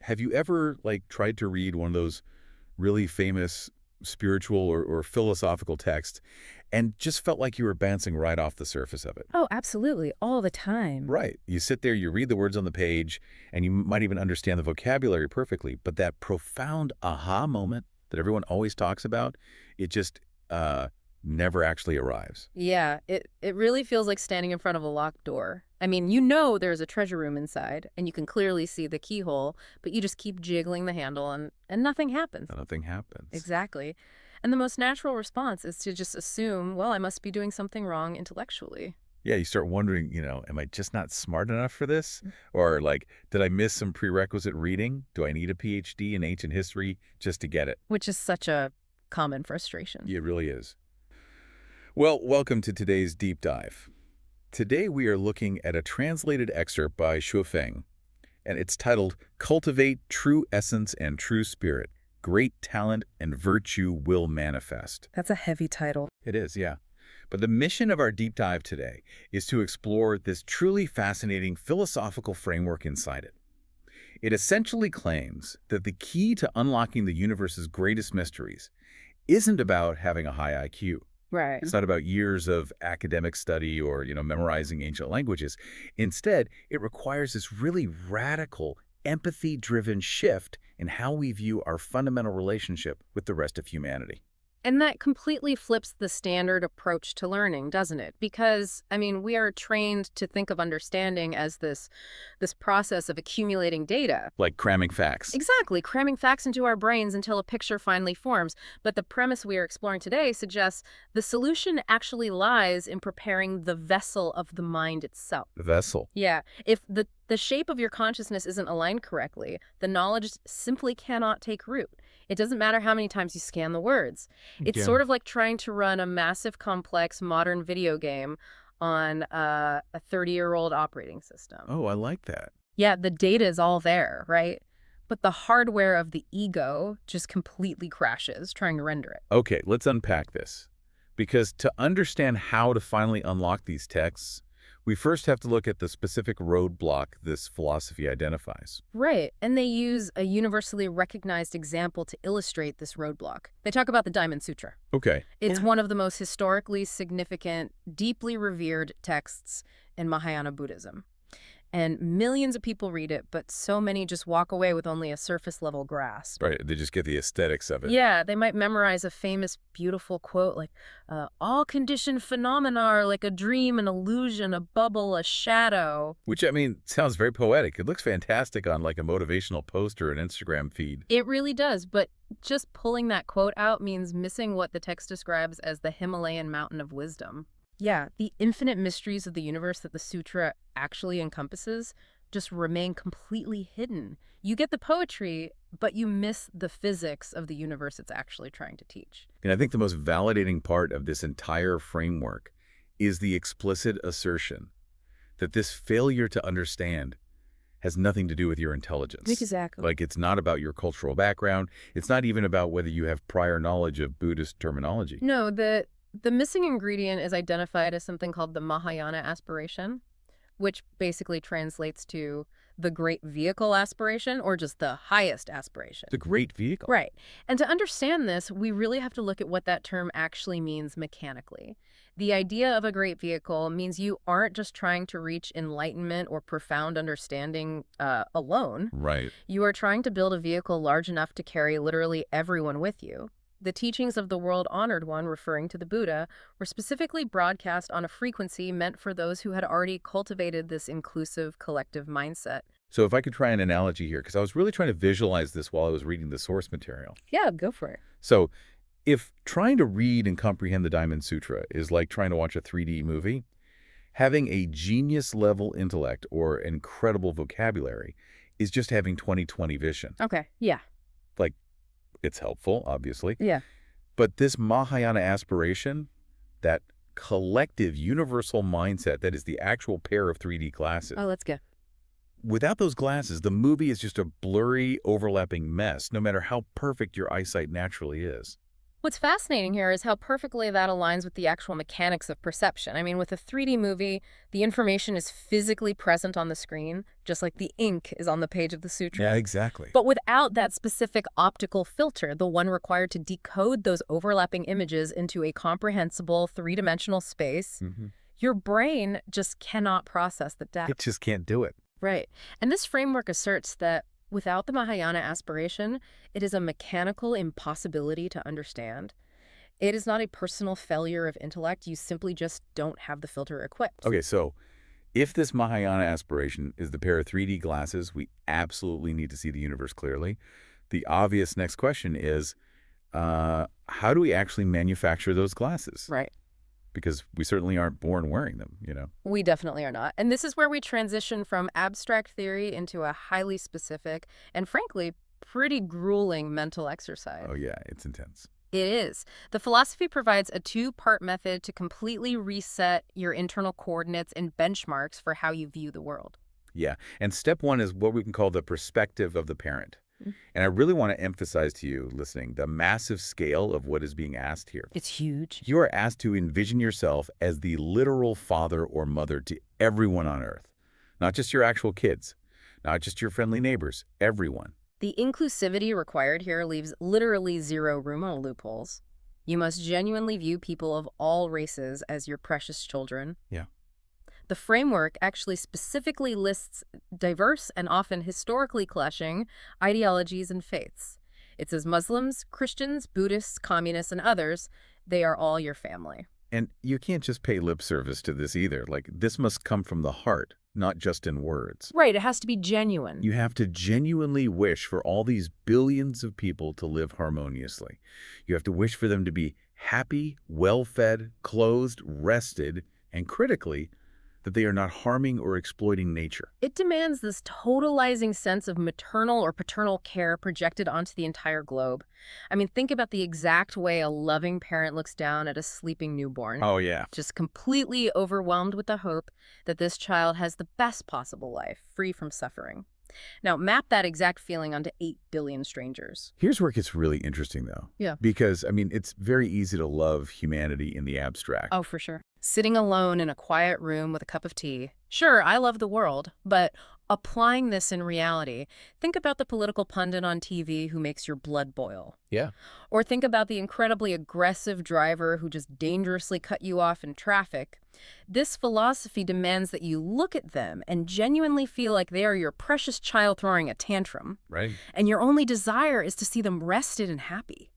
have you ever, like, tried to read one of those really famous spiritual or philosophical texts and just felt like you were bouncing right off the surface of it? Oh, absolutely. All the time. Right. You sit there, you read the words on the page, and you might even understand the vocabulary perfectly, but that profound aha moment that everyone always talks about, it just never actually arrives. Yeah, it really feels like standing in front of a locked door. I mean, you know there's a treasure room inside, and you can clearly see the keyhole, but you just keep jiggling the handle and nothing happens. Nothing happens. Exactly. And the most natural response is to just assume, well, I must be doing something wrong intellectually. Yeah, you start wondering, am I just not smart enough for this? Or like, did I miss some prerequisite reading? Do I need a PhD in ancient history just to get it? Which is such a common frustration. It really is. Well, welcome to today's deep dive. Today we are looking at a translated excerpt by Shuofeng, and it's titled Cultivate True Essence and True Spirit. Great talent and virtue will manifest. That's a heavy title. It is, yeah. But the mission of our deep dive today is to explore this truly fascinating philosophical framework inside it. It essentially claims that the key to unlocking the universe's greatest mysteries isn't about having a high IQ. Right. It's not about years of academic study or, memorizing ancient languages. Instead, it requires this really radical, empathy-driven shift in how we view our fundamental relationship with the rest of humanity. And that completely flips the standard approach to learning, doesn't it? Because, I mean, we are trained to think of understanding as this process of accumulating data. Like cramming facts. Exactly, cramming facts into our brains until a picture finally forms. But the premise we are exploring today suggests the solution actually lies in preparing the vessel of the mind itself. The vessel. Yeah, if the shape of your consciousness isn't aligned correctly, the knowledge simply cannot take root. It doesn't matter how many times you scan the words. It's sort of like trying to run a massive, complex, modern video game on a 30-year-old operating system. Oh, I like that. Yeah, the data is all there, right? But the hardware of the ego just completely crashes trying to render it. Okay, let's unpack this. Because to understand how to finally unlock these texts, we first have to look at the specific roadblock this philosophy identifies. Right, and they use a universally recognized example to illustrate this roadblock. They talk about the Diamond Sutra. Okay. It's one of the most historically significant, deeply revered texts in Mahayana Buddhism. And millions of people read it, but so many just walk away with only a surface-level grasp. Right, they just get the aesthetics of it. Yeah, they might memorize a famous, beautiful quote like, all conditioned phenomena are like a dream, an illusion, a bubble, a shadow. Which, sounds very poetic. It looks fantastic on like a motivational post or an Instagram feed. It really does, but just pulling that quote out means missing what the text describes as the Himalayan mountain of wisdom. Yeah, the infinite mysteries of the universe that the sutra actually encompasses just remain completely hidden. You get the poetry, but you miss the physics of the universe it's actually trying to teach. And I think the most validating part of this entire framework is the explicit assertion that this failure to understand has nothing to do with your intelligence. Exactly. Like, it's not about your cultural background. It's not even about whether you have prior knowledge of Buddhist terminology. No, the missing ingredient is identified as something called the Mahayana aspiration, which basically translates to the great vehicle aspiration or just the highest aspiration. The great vehicle. Right. And to understand this, we really have to look at what that term actually means mechanically. The idea of a great vehicle means you aren't just trying to reach enlightenment or profound understanding alone. Right. You are trying to build a vehicle large enough to carry literally everyone with you. The teachings of the world-honored one, referring to the Buddha, were specifically broadcast on a frequency meant for those who had already cultivated this inclusive collective mindset. So if I could try an analogy here, because I was really trying to visualize this while I was reading the source material. Yeah, go for it. So if trying to read and comprehend the Diamond Sutra is like trying to watch a 3D movie, having a genius-level intellect or incredible vocabulary is just having 20/20 vision. Okay, yeah. Like, it's helpful, obviously. Yeah. But this Mahayana aspiration, that collective universal mindset that is the actual pair of 3D glasses. Oh, let's go. Without those glasses, the movie is just a blurry, overlapping mess, no matter how perfect your eyesight naturally is. What's fascinating here is how perfectly that aligns with the actual mechanics of perception. I mean, with a 3D movie, the information is physically present on the screen, just like the ink is on the page of the Yeah, sutra. exactly. But without that specific optical filter, the one required to decode those overlapping images into a comprehensible three-dimensional space, Hmm. your brain just cannot process the It depth. just can't do it. Right. And this framework asserts that without the Mahayana aspiration, it is a mechanical impossibility to understand. It is not a personal failure of intellect. You simply just don't have the filter equipped. Okay, so if this Mahayana aspiration is the pair of 3D glasses, we absolutely need to see the universe clearly. The obvious next question is, how do we actually manufacture those glasses? Right. Because we certainly aren't born wearing them, you know? We definitely are not. And this is where we transition from abstract theory into a highly specific and, frankly, pretty grueling mental exercise. Oh yeah, it's intense. It is. The philosophy provides a two-part method to completely reset your internal coordinates and benchmarks for how you view the world. Yeah, and step one is what we can call the perspective of the parent. Mm. And I really want to emphasize to you listening the massive scale of what is being asked here. It's huge. You are asked to envision yourself as the literal father or mother to everyone on Earth, not just your actual kids, not just your friendly neighbors, everyone. The inclusivity required here leaves literally zero room on loopholes. You must genuinely view people of all races as your precious children. Yeah. The framework actually specifically lists diverse and often historically clashing ideologies and faiths. It says Muslims, Christians, Buddhists, communists, and others, they are all your family. And you can't just pay lip service to this either. Like, this must come from the heart, not just in words. Right, it has to be genuine. You have to genuinely wish for all these billions of people to live harmoniously. You have to wish for them to be happy, well-fed, clothed, rested, and critically, that they are not harming or exploiting nature. It demands this totalizing sense of maternal or paternal care projected onto the entire globe. I mean, think about the exact way a loving parent looks down at a sleeping newborn, Oh, yeah. just completely overwhelmed with the hope that this child has the best possible life, free from suffering. Now, map that exact feeling onto 8 billion strangers. Here's where it gets really interesting, though. Yeah. Because, I mean, it's very easy to love humanity in the abstract. Oh, for sure. Sitting alone in a quiet room with a cup of tea. Sure, I love the world, but applying this in reality, think about the political pundit on TV who makes your blood boil. Yeah. Or think about the incredibly aggressive driver who just dangerously cut you off in traffic. This philosophy demands that you look at them and genuinely feel like they are your precious child throwing a tantrum, Right. and your only desire is to see them rested and happy.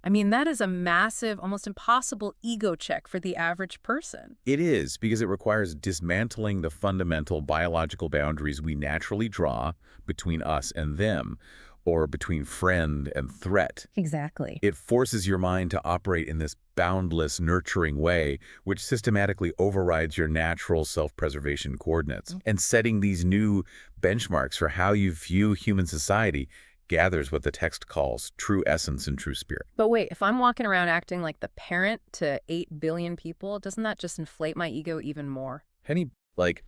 I mean, that is a massive, almost impossible ego check for the average person. It is, because it requires dismantling the fundamental biological boundaries we naturally draw between us and them, or between friend and threat. Exactly. It forces your mind to operate in this boundless, nurturing way, which systematically overrides your natural self-preservation coordinates. And setting these new benchmarks for how you view human society gathers what the text calls true essence and true spirit. But wait, if I'm walking around acting like the parent to 8 billion people, doesn't that just inflate my ego even more? Henny, like,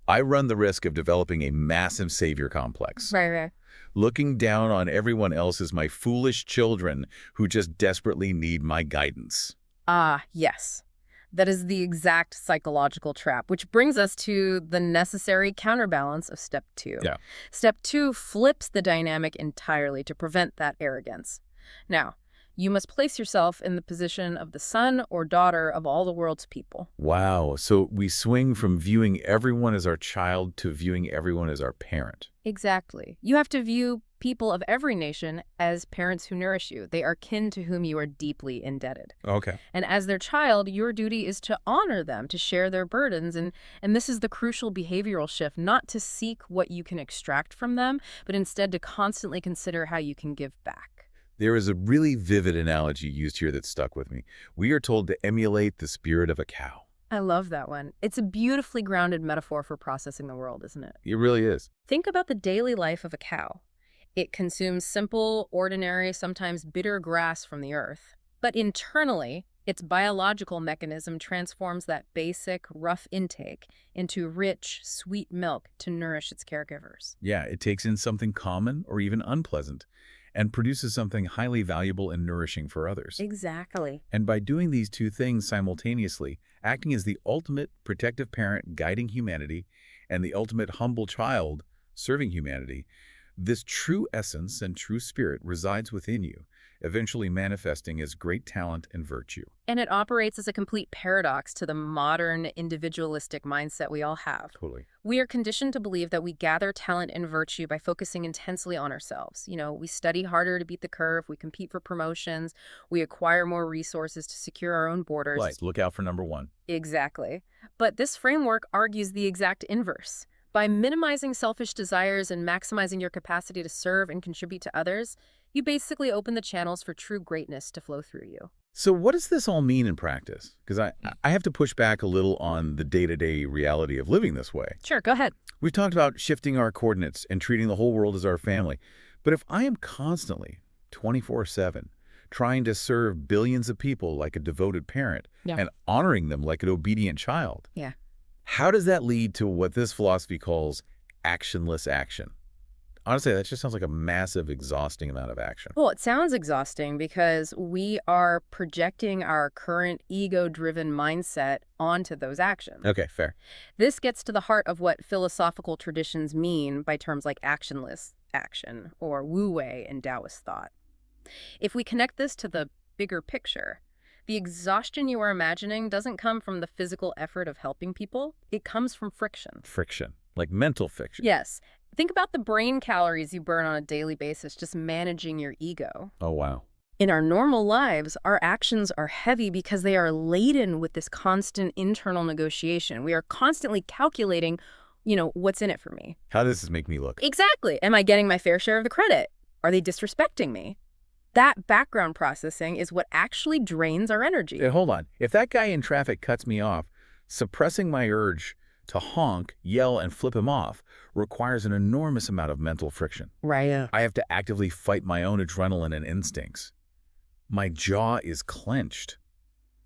I run the risk of developing a massive savior complex. Right. Looking down on everyone else as my foolish children who just desperately need my guidance. Ah, yes. That is the exact psychological trap, which brings us to the necessary counterbalance of step 2. Yeah. Step 2 flips the dynamic entirely to prevent that arrogance. Now, you must place yourself in the position of the son or daughter of all the world's people. Wow. So we swing from viewing everyone as our child to viewing everyone as our parent. Exactly. You have to view people of every nation as parents who nourish you. They are kin to whom you are deeply indebted. Okay. And as their child, your duty is to honor them, to share their burdens. And this is the crucial behavioral shift, not to seek what you can extract from them, but instead to constantly consider how you can give back. There is a really vivid analogy used here that stuck with me. We are told to emulate the spirit of a cow. I love that one. It's a beautifully grounded metaphor for processing the world, isn't it? It really is. Think about the daily life of a cow. It consumes simple, ordinary, sometimes bitter grass from the earth. But internally, its biological mechanism transforms that basic, rough intake into rich, sweet milk to nourish its caregivers. Yeah, it takes in something common or even unpleasant and produces something highly valuable and nourishing for others. Exactly. And by doing these two things simultaneously, acting as the ultimate protective parent guiding humanity and the ultimate humble child serving humanity, this true essence and true spirit resides within you, eventually manifesting as great talent and virtue. And it operates as a complete paradox to the modern individualistic mindset we all have. Totally. We are conditioned to believe that we gather talent and virtue by focusing intensely on ourselves. We study harder to beat the curve, we compete for promotions, we acquire more resources to secure our own borders. Right. Look out for number one. Exactly. But this framework argues the exact inverse. By minimizing selfish desires and maximizing your capacity to serve and contribute to others, you basically open the channels for true greatness to flow through you. So what does this all mean in practice? Because I have to push back a little on the day-to-day reality of living this way. Sure, go ahead. We've talked about shifting our coordinates and treating the whole world as our family. But if I am constantly, 24/7, trying to serve billions of people like a devoted parent and honoring them like an obedient child, Yeah. how does that lead to what this philosophy calls actionless action? Honestly, that just sounds like a massive, exhausting amount of action. Well, it sounds exhausting because we are projecting our current ego-driven mindset onto those actions. Okay, fair. This gets to the heart of what philosophical traditions mean by terms like actionless action or wu-wei in Taoist thought. If we connect this to the bigger picture, the exhaustion you are imagining doesn't come from the physical effort of helping people. It comes from friction. Friction, like mental friction. Yes. Think about the brain calories you burn on a daily basis just managing your ego. Oh, wow. In our normal lives, our actions are heavy because they are laden with this constant internal negotiation. We are constantly calculating, what's in it for me. How does this make me look? Exactly. Am I getting my fair share of the credit? Are they disrespecting me? That background processing is what actually drains our energy. Hold on. If that guy in traffic cuts me off, suppressing my urge to honk, yell, and flip him off requires an enormous amount of mental friction. Right. I have to actively fight my own adrenaline and instincts. My jaw is clenched.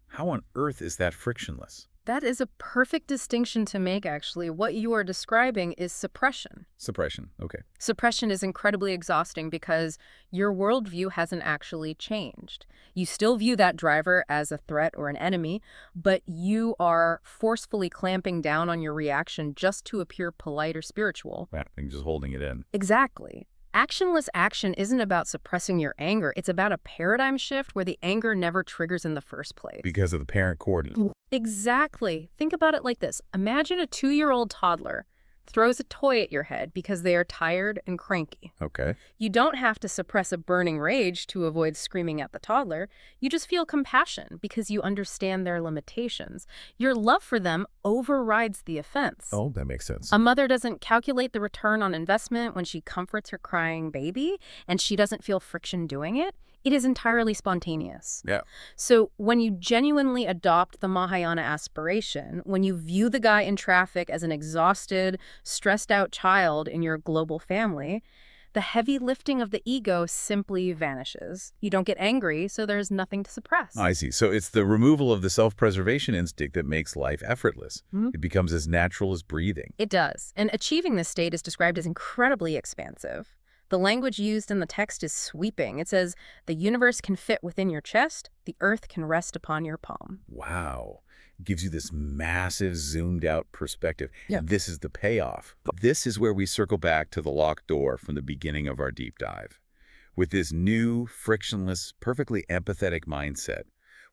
How on earth is that frictionless? That is a perfect distinction to make, actually. What you are describing is suppression. Suppression, okay. Suppression is incredibly exhausting because your worldview hasn't actually changed. You still view that driver as a threat or an enemy, but you are forcefully clamping down on your reaction just to appear polite or spiritual. Yeah, I'm just holding it in. Exactly. Actionless action isn't about suppressing your anger. It's about a paradigm shift where the anger never triggers in the first place. Because of the parent coordinate. Exactly. Think about it like this. Imagine a 2-year-old toddler throws a toy at your head because they are tired and cranky. Okay. You don't have to suppress a burning rage to avoid screaming at the toddler. You just feel compassion because you understand their limitations. Your love for them overrides the offense. Oh, that makes sense. A mother doesn't calculate the return on investment when she comforts her crying baby, and she doesn't feel friction doing it. It is entirely spontaneous. Yeah. So when you genuinely adopt the Mahayana aspiration, when you view the guy in traffic as an exhausted, stressed out child in your global family, the heavy lifting of the ego simply vanishes. You don't get angry, so there's nothing to suppress. I see. So it's the removal of the self-preservation instinct that makes life effortless. It becomes as natural as breathing. It does. And achieving this state is described as incredibly expansive. The language used in the text is sweeping. It says, the universe can fit within your chest, the earth can rest upon your palm. Wow. It gives you this massive zoomed out perspective. Yeah. And this is the payoff. This is where we circle back to the locked door from the beginning of our deep dive. With this new, frictionless, perfectly empathetic mindset,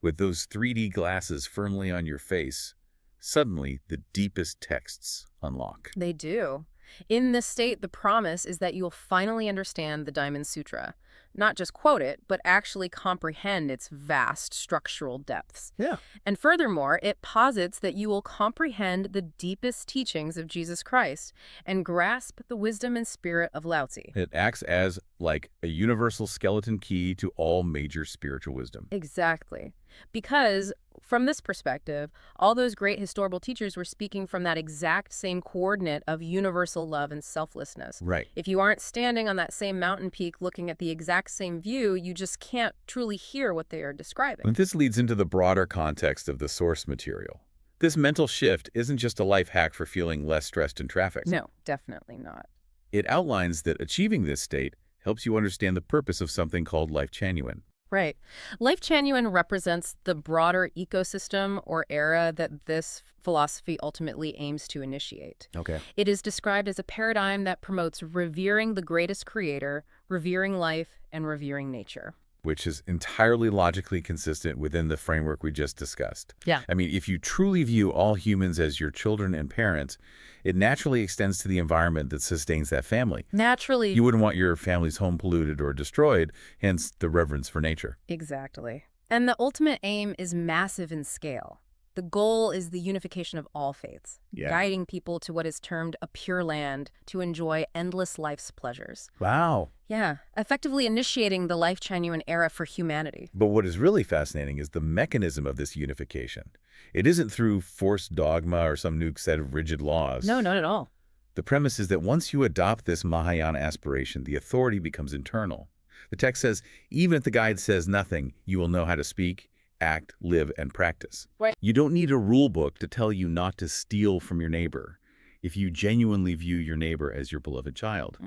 with those 3D glasses firmly on your face, suddenly the deepest texts unlock. They do. In this state, the promise is that you'll finally understand the Diamond Sutra. Not just quote it, but actually comprehend its vast structural depths. Yeah. And furthermore, it posits that you will comprehend the deepest teachings of Jesus Christ and grasp the wisdom and spirit of Lao Tzu. It acts as like a universal skeleton key to all major spiritual wisdom. Exactly. Because from this perspective, all those great historical teachers were speaking from that exact same coordinate of universal love and selflessness. Right. If you aren't standing on that same mountain peak looking at the exact same view, you just can't truly hear what they are describing. And this leads into the broader context of the source material. This mental shift isn't just a life hack for feeling less stressed in traffic. No, definitely not. It outlines that achieving this state helps you understand the purpose of something called Lifechanyuan. Right. Lifechanyuan represents the broader ecosystem or era that this philosophy ultimately aims to initiate. Okay. It is described as a paradigm that promotes revering the greatest creator, revering life, and revering nature. Which is entirely logically consistent within the framework we just discussed. Yeah. I mean, if you truly view all humans as your children and parents, it naturally extends to the environment that sustains that family. Naturally. You wouldn't want your family's home polluted or destroyed, hence the reverence for nature. Exactly. And the ultimate aim is massive in scale. The goal is the unification of all faiths, guiding people to what is termed a pure land to enjoy endless life's pleasures. Wow. Yeah, effectively initiating the Lifechanyuan era for humanity. But what is really fascinating is the mechanism of this unification. It isn't through forced dogma or some new set of rigid laws. No, not at all. The premise is that once you adopt this Mahayana aspiration, the authority becomes internal. The text says, even if the guide says nothing, you will know how to speak, act, live, and practice. Right. You don't need a rule book to tell you not to steal from your neighbor if you genuinely view your neighbor as your beloved child.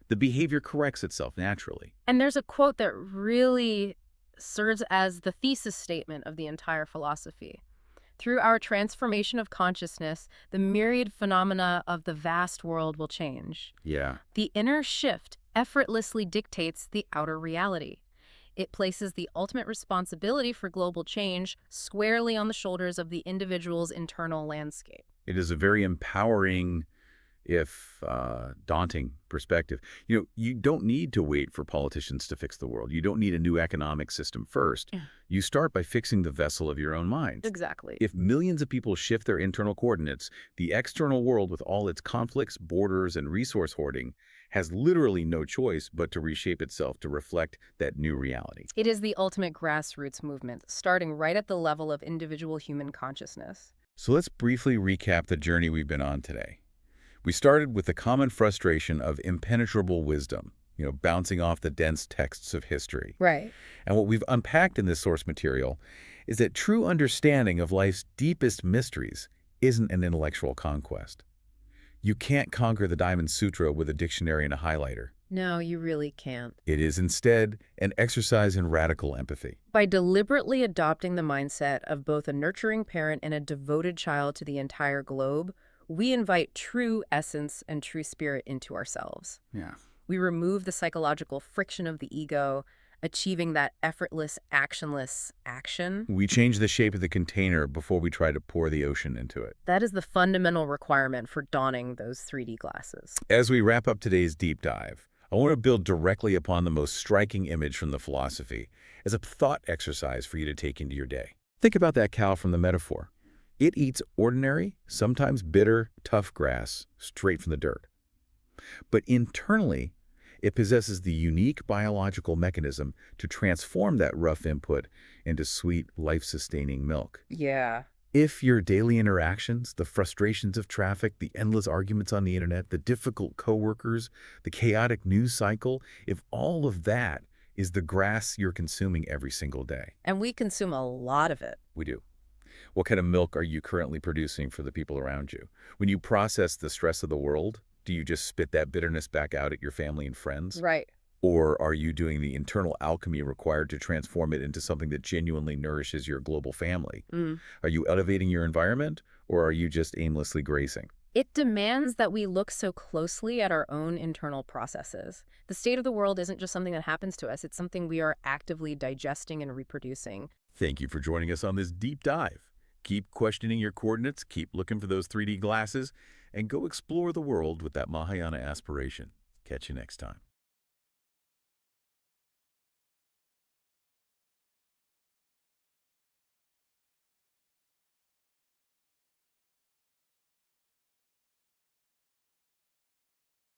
The behavior corrects itself naturally. And there's a quote that really serves as the thesis statement of the entire philosophy. Through our transformation of consciousness, the myriad phenomena of the vast world will change. Yeah. The inner shift effortlessly dictates the outer reality. It places the ultimate responsibility for global change squarely on the shoulders of the individual's internal landscape. It is a very empowering, if daunting, perspective. You don't need to wait for politicians to fix the world. You don't need a new economic system first. Yeah. You start by fixing the vessel of your own mind. Exactly. If millions of people shift their internal coordinates, the external world with all its conflicts, borders, and resource hoarding has literally no choice but to reshape itself to reflect that new reality. It is the ultimate grassroots movement, starting right at the level of individual human consciousness. So let's briefly recap the journey we've been on today. We started with the common frustration of impenetrable wisdom, bouncing off the dense texts of history. Right. And what we've unpacked in this source material is that true understanding of life's deepest mysteries isn't an intellectual conquest. You can't conquer the Diamond Sutra with a dictionary and a highlighter. No, you really can't. It is instead an exercise in radical empathy. By deliberately adopting the mindset of both a nurturing parent and a devoted child to the entire globe, we invite true essence and true spirit into ourselves. Yeah. We remove the psychological friction of the ego, achieving that effortless, actionless action. We change the shape of the container before we try to pour the ocean into it. That is the fundamental requirement for donning those 3D glasses. As we wrap up today's deep dive, I want to build directly upon the most striking image from the philosophy as a thought exercise for you to take into your day. Think about that cow from the metaphor. It eats ordinary, sometimes bitter, tough grass straight from the dirt. But internally, it possesses the unique biological mechanism to transform that rough input into sweet, life-sustaining milk. Yeah. If your daily interactions, the frustrations of traffic, the endless arguments on the internet, the difficult coworkers, the chaotic news cycle, if all of that is the grass you're consuming every single day. And we consume a lot of it. We do. What kind of milk are you currently producing for the people around you? When you process the stress of the world, do you just spit that bitterness back out at your family and friends? Right. Or are you doing the internal alchemy required to transform it into something that genuinely nourishes your global family? Are you elevating your environment, or are you just aimlessly grazing? It demands that we look so closely at our own internal processes. The state of the world isn't just something that happens to us, it's something we are actively digesting and reproducing. Thank you for joining us on this deep dive. Keep questioning your coordinates, keep looking for those 3D glasses, and go explore the world with that Mahayana aspiration. Catch you next time.